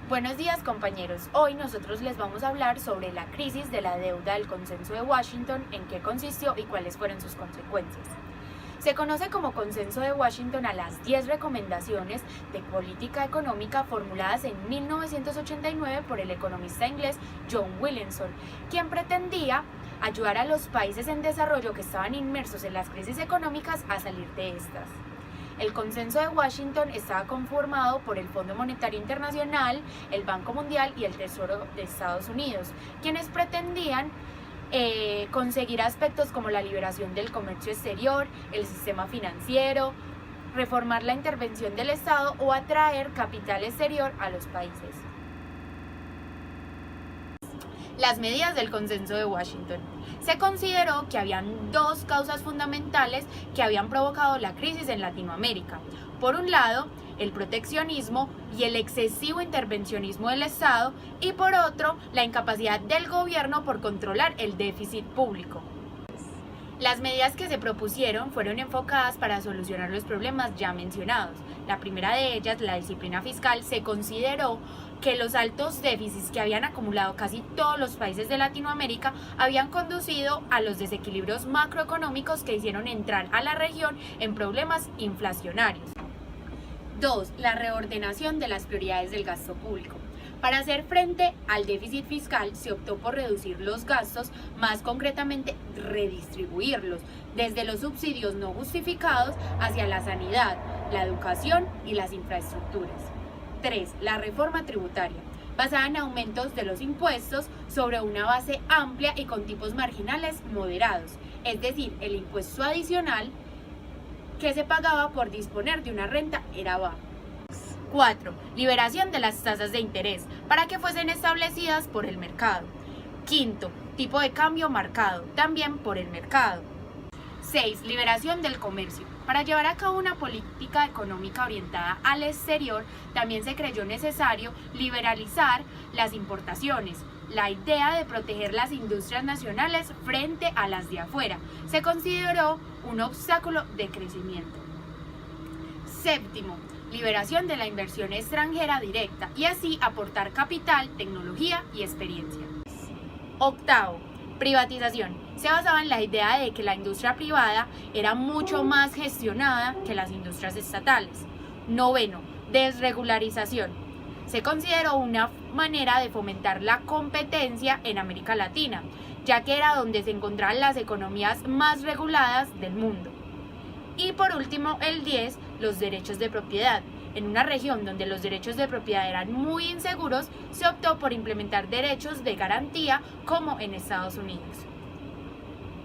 Buenos días, compañeros. Hoy nosotros les vamos a hablar sobre la crisis de la deuda del Consenso de Washington, en qué consistió y cuáles fueron sus consecuencias. Se conoce como Consenso de Washington a las 10 recomendaciones de política económica formuladas en 1989 por el economista inglés John Williamson, quien pretendía ayudar a los países en desarrollo que estaban inmersos en las crisis económicas a salir de estas. El Consenso de Washington estaba conformado por el Fondo Monetario Internacional, el Banco Mundial y el Tesoro de Estados Unidos, quienes pretendían conseguir aspectos como la liberación del comercio exterior, el sistema financiero, reformar la intervención del Estado o atraer capital exterior a los países. Las medidas del Consenso de Washington. Se consideró que habían dos causas fundamentales que habían provocado la crisis en Latinoamérica. Por un lado, el proteccionismo y el excesivo intervencionismo del Estado, y por otro, la incapacidad del gobierno por controlar el déficit público. Las medidas que se propusieron fueron enfocadas para solucionar los problemas ya mencionados. La primera de ellas, la disciplina fiscal, se consideró que los altos déficits que habían acumulado casi todos los países de Latinoamérica habían conducido a los desequilibrios macroeconómicos que hicieron entrar a la región en problemas inflacionarios. 2. La reordenación de las prioridades del gasto público. Para hacer frente al déficit fiscal se optó por reducir los gastos, más concretamente redistribuirlos, desde los subsidios no justificados hacia la sanidad, la educación y las infraestructuras. 3. La reforma tributaria, basada en aumentos de los impuestos sobre una base amplia y con tipos marginales moderados, es decir, el impuesto adicional que se pagaba por disponer de una renta era bajo. 4. Liberación de las tasas de interés para que fuesen establecidas por el mercado. 5. Tipo de cambio marcado, también por el mercado. 6. Liberación del comercio. Para llevar a cabo una política económica orientada al exterior, también se creyó necesario liberalizar las importaciones. La idea de proteger las industrias nacionales frente a las de afuera se consideró un obstáculo de crecimiento. 7. Liberación de la inversión extranjera directa y así aportar capital, tecnología y experiencia. 8. Privatización. Se basaba en la idea de que la industria privada era mucho más gestionada que las industrias estatales. 9. Desregularización. Se consideró una manera de fomentar la competencia en América Latina, ya que era donde se encontraban las economías más reguladas del mundo. Y por último, el 10, los derechos de propiedad. En una región donde los derechos de propiedad eran muy inseguros, se optó por implementar derechos de garantía como en Estados Unidos.